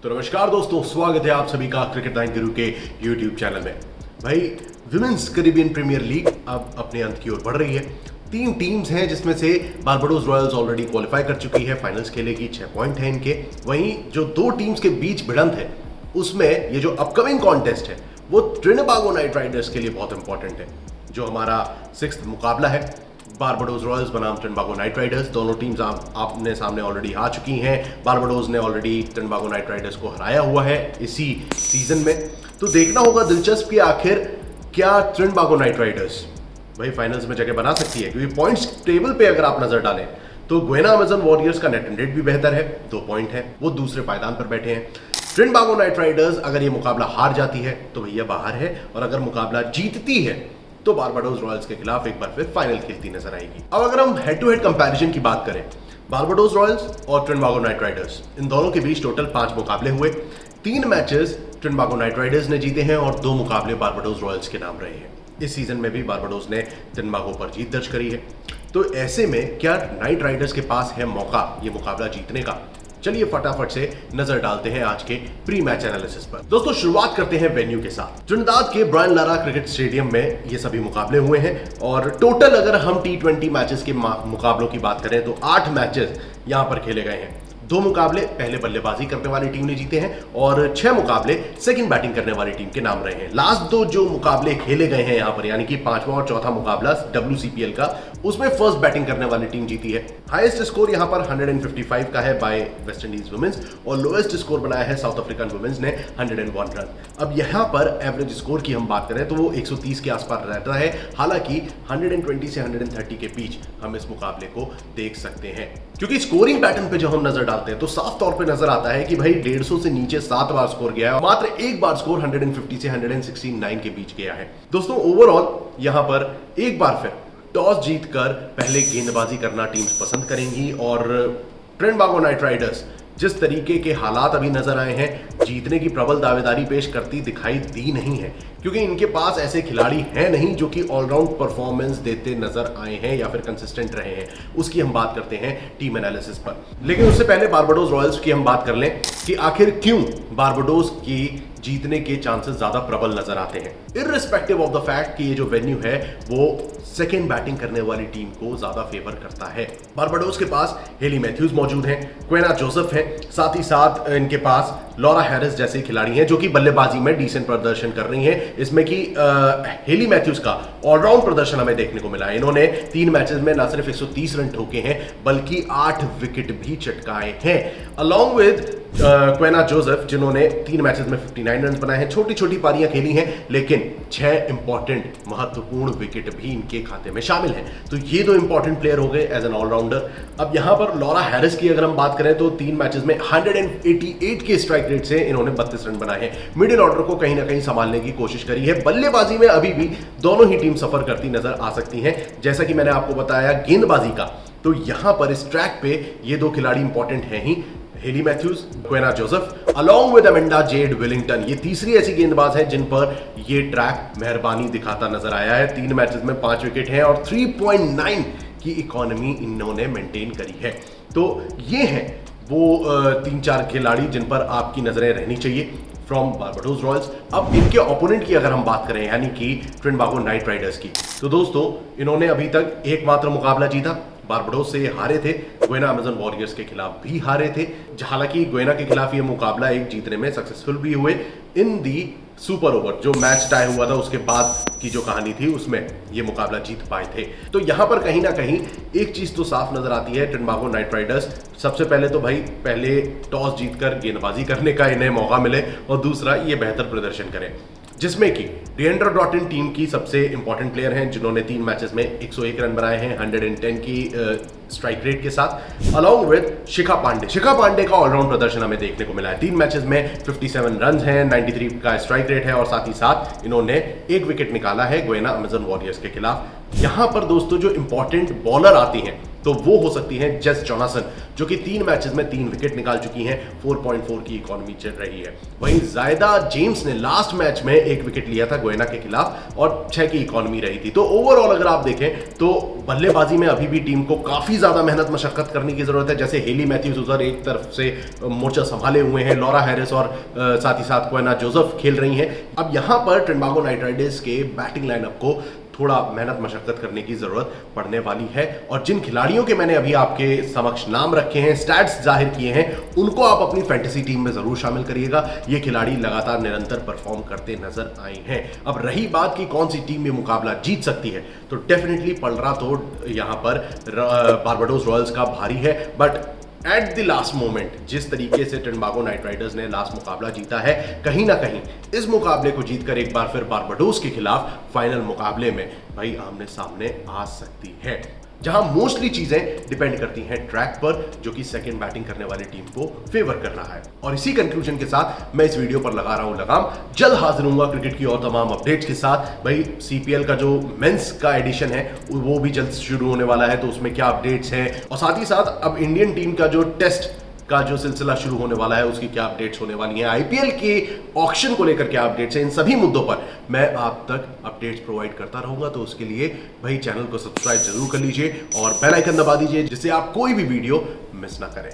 तो नमस्कार दोस्तों, स्वागत है आप सभी का क्रिकेट नाइन गुरु के यूट्यूब चैनल में। भाई, विमेंस कैरिबियन प्रीमियर लीग अब अपने अंत की ओर बढ़ रही है। 3 टीम्स हैं जिसमें से बारबाडोस रॉयल्स ऑलरेडी क्वालिफाई कर चुकी है, फाइनल्स खेलेगी, 6 पॉइंट है इनके। वहीं जो 2 टीम्स के बीच भिड़ंत है उसमें ये जो अपकमिंग कॉन्टेस्ट है वो ट्रिनिडागो नाइट राइडर्स के लिए बहुत इंपॉर्टेंट है। जो हमारा 6th मुकाबला है, बारबाडोस रॉयल्स बनाम ट्रिनिडागो नाइट राइडर्स, दोनों टीम्स आपने सामने ऑलरेडी आ चुकी हैं। बारबाडोस ने ऑलरेडी ट्रिनिडागो नाइट राइडर्स को हराया हुआ है इसी सीजन में। तो देखना होगा दिलचस्प कि आखिर क्या ट्रिनिडागो नाइट राइडर्स भाई फाइनल्स में जगह बना सकती है, क्योंकि पॉइंट्स टेबल पे अगर आप नजर डालें तो गुयेना अमेजन वॉरियर्स का नेट रन रेट भी बेहतर है, 2 पॉइंट है, वो दूसरे पायदान पर बैठे हैं। ट्रिनिडागो नाइट राइडर्स अगर ये मुकाबला हार जाती है तो भैया बाहर है, और अगर मुकाबला जीतती है तो बारबाडोस रॉयल्स के खिलाफ एक बार फिर फाइनल खेलती नजर आएगी। अब अगर हम हेड टू हेड कंपैरिजन की बात करें, बारबाडोस रॉयल्स और ट्रिनिडागो नाइट राइडर्स, इन दोनों के बीच टोटल 5 मुकाबले हुए। 3 मैचेस ट्रिनिडागो नाइट राइडर्स ने जीते हैं और 2 मुकाबले बारबाडोस रॉयल्स के नाम रहे हैं। इस सीजन में भी बारबाडोस ने ट्रिनिडागो पर जीत दर्ज करी है। तो ऐसे में क्या नाइट राइडर्स के पास है मौका ये मुकाबला जीतने का? चलिए फटाफट से नजर डालते हैं आज के प्री मैच एनालिसिस पर। दोस्तों, शुरुआत करते हैं वेन्यू के साथ। ट्रिनिडाद के ब्रायन लारा क्रिकेट स्टेडियम में ये सभी मुकाबले हुए हैं, और टोटल अगर हम T20 मैचेस के मुकाबलों की बात करें तो 8 मैचेस यहां पर खेले गए हैं। 2 मुकाबले पहले बल्लेबाजी करने वाली टीम ने जीते हैं और 6 मुकाबले सेकंड बैटिंग करने वाली टीम के नाम रहे हैं। लास्ट 2 जो मुकाबले खेले गए हैं यहां पर, यानी कि 5वां और 4था मुकाबला WCPL का, उसमें फर्स्ट बैटिंग करने वाली टीम जीती है। हाईएस्ट स्कोर यहां पर 155 का है बाय वेस्ट इंडीज वुमेन्स, और लोएस्ट स्कोर बनाया है साउथ अफ्रीकन वुमेन्स ने 101 रन। अब यहां पर एवरेज स्कोर की हम बात करें तो वो 130 के आसपास रहता है। हालांकि 120 से 130 के बीच हम इस मुकाबले को देख सकते हैं, क्योंकि स्कोरिंग पैटर्न पे जब हम नजर डालते हैं तो साफ तौर पे नजर आता है कि भाई 150 से नीचे 7 बार स्कोर गया है, मात्र 1 बार स्कोर 150 से 169 के बीच गया है। दोस्तों, ओवरऑल यहां पर एक बार फिर टॉस जीतकर पहले गेंदबाजी करना टीम्स पसंद करेंगी, और ट्रिनिडागो नाइट राइडर्स जिस तरीके के हालात अभी नजर आए हैं, जीतने की प्रबल दावेदारी पेश करती दिखाई दी नहीं है, क्योंकि इनके पास ऐसे खिलाड़ी हैं नहीं जो कि ऑलराउंड परफॉर्मेंस देते नजर आए हैं या फिर कंसिस्टेंट रहे हैं। उसकी हम बात करते हैं टीम एनालिसिस पर, लेकिन उससे पहले बारबाडोस रॉयल्स की हम बात कर लें कि आखिर क्यों बारबाडोस की जीतने के चांसेस ज्यादा प्रबल नजर आते हैं, इररिस्पेक्टिव ऑफ द फैक्ट कि ये जो वेन्यू है वो सेकेंड बैटिंग करने वाली टीम को ज्यादा फेवर करता है। बारबाडोस के पास हेली मैथ्यूज मौजूद हैं, क्वेना जोसेफ हैं, साथ ही साथ इनके पास लॉरा हैरिस जैसे खिलाड़ी हैं जो कि बल्लेबाजी में डिसेंट प्रदर्शन कर रही हैं। इसमें कि हेली मैथ्यूज का ऑलराउंड प्रदर्शन हमें देखने को मिला है। इन्होंने 3 मैचेस में न सिर्फ 130 रन ठोके हैं बल्कि 8 विकेट भी चटकाए हैं, अलॉन्ग विद क्वेना जोसेफ जिन्होंने 3 मैचेस में 59 रन बनाए हैं। छोटी छोटी पारियां खेली हैं, लेकिन 6 इंपॉर्टेंट महत्वपूर्ण विकेट भी इनके खाते में शामिल हैं। तो ये 2 इंपॉर्टेंट प्लेयर हो गए एज एन ऑलराउंडर। अब यहां पर लॉरा हैरिस की अगर हम बात करें तो 3 मैचेस में 188 के स्ट्राइक रेट से इन्होंने 32 रन बनाए हैं। मिडिल ऑर्डर को कहीं ना कहीं संभालने की कोशिश करी है। बल्लेबाजी में अभी भी दोनों ही टीम सफर करती नजर आ सकती हैं। जैसा कि मैंने आपको बताया गेंदबाजी का, तो यहां पर इस ट्रैक पे ये 2 खिलाड़ी इंपॉर्टेंट हैं ही, Hayley Matthews, Qiana Joseph, along with Amanda Jade Wellington. ये तीसरी ऐसी गेंदबाज है जिन पर ये ट्रैक मेहरबानी दिखाता नजर आया है। 3 मैचेस में 5 विकेट हैं और 3.9 की इकोनॉमी इन्होंने मेंटेन करी है। तो ये हैं वो 3-4 खिलाड़ी जिन पर आपकी नजरें रहनी चाहिए फ्रॉम बारबाडोस रॉयल्स। अब इनके ओपोनेंट की अगर हम बात करें, यानी कि ट्रिनिडागो नाइट राइडर्स की, तो दोस्तों इन्होंने अभी तक एकमात्र मुकाबला जीता। बारबाडोस से हारे थे, गुयेना अमेजन वॉरियर्स के खिलाफ भी हारे थे। हालांकि गुयेना के खिलाफ ये मुकाबला एक जीतने में सक्सेसफुल भी हुए। इन दी सुपर ओवर जो मैच टाई हुआ था उसके बाद की जो कहानी थी उसमें ये मुकाबला जीत पाए थे। तो यहां पर कहीं ना कहीं एक चीज तो साफ नजर आती है, ट्रिनिडागो नाइट राइडर्स सबसे पहले तो भाई पहले टॉस जीतकर गेंदबाजी करने का इन्हें मौका मिले, और दूसरा ये बेहतर प्रदर्शन करें, जिसमें कि डिएंड्रे डॉटन टीम की सबसे इंपॉर्टेंट प्लेयर हैं जिन्होंने 3 मैचेस में 101 रन बनाए हैं 110 की स्ट्राइक रेट के साथ, अलॉन्ग विद शिखा पांडे। शिखा पांडे का ऑलराउंड प्रदर्शन हमें देखने को मिला है। 3 मैचेस में 57 रन हैं, 93 का स्ट्राइक रेट है, और साथ ही साथ इन्होंने 1 विकेट निकाला है गुयेना अमेजन वॉरियर्स के खिलाफ। यहां पर दोस्तों जो इंपॉर्टेंट बॉलर आती हैं तो वो हो सकती हैं जेस जॉनासन, जो कि 3 मैचेस में 3 विकेट निकाल चुकी हैं, 4.4 की इकोनॉमी चल रही है। वहीं जायदा जेम्स ने लास्ट मैच में 1 विकेट लिया था गोयना के खिलाफ और 6 की इकोनॉमी रही थी। तो ओवरऑल अगर आप देखें तो बल्लेबाजी में अभी भी टीम को काफी ज्यादा मेहनत मशक्कत करने की जरूरत है। जैसे हेली मैथ्यूज उधर एक तरफ से मोर्चा संभाले हुए हैं, लॉरा हैरिस और साथ ही साथ कोएना जोसेफ खेल रही हैं। अब यहां पर ट्रिनिडागो नाइट राइडर्स के बैटिंग लाइनअप को थोड़ा मेहनत मशक्कत करने की जरूरत पड़ने वाली है। और जिन खिलाड़ियों के मैंने अभी आपके समक्ष नाम रखे हैं, स्टैट्स जाहिर किए हैं, उनको आप अपनी फैंटेसी टीम में जरूर शामिल करिएगा। ये खिलाड़ी लगातार निरंतर परफॉर्म करते नजर आए हैं। अब रही बात कि कौन सी टीम ये मुकाबला जीत सकती है, तो डेफिनेटली पलड़ा तो यहां पर बारबाडोस रॉयल्स का भारी है। But at the last moment जिस तरीके से ट्रिनिडागो नाइट राइडर्स ने लास्ट मुकाबला जीता है, कहीं ना कहीं इस मुकाबले को जीतकर एक बार फिर बारबाडोस के खिलाफ फाइनल मुकाबले में भाई आमने सामने आ सकती है, जहां मोस्टली चीजें डिपेंड करती हैं ट्रैक पर, जो कि सेकंड बैटिंग करने वाली टीम को फेवर कर रहा है। और इसी कंक्लूजन के साथ मैं इस वीडियो पर लगा रहा हूं लगाम। जल्द हाजिर होऊंगा क्रिकेट की और तमाम अपडेट्स के साथ। भाई सीपीएल का जो मेंस का एडिशन है वो भी जल्द शुरू होने वाला है, तो उसमें क्या अपडेट्स हैं, और साथ ही साथ अब इंडियन टीम का जो टेस्ट का जो सिलसिला शुरू होने वाला है उसकी क्या अपडेट्स होने वाली हैं, आईपीएल के ऑक्शन को लेकर क्या अपडेट्स हैं, इन सभी मुद्दों पर मैं आप तक अपडेट्स प्रोवाइड करता रहूंगा। तो उसके लिए भाई चैनल को सब्सक्राइब जरूर कर लीजिए और बेल आइकन दबा दीजिए, जिससे आप कोई भी वीडियो मिस ना करें।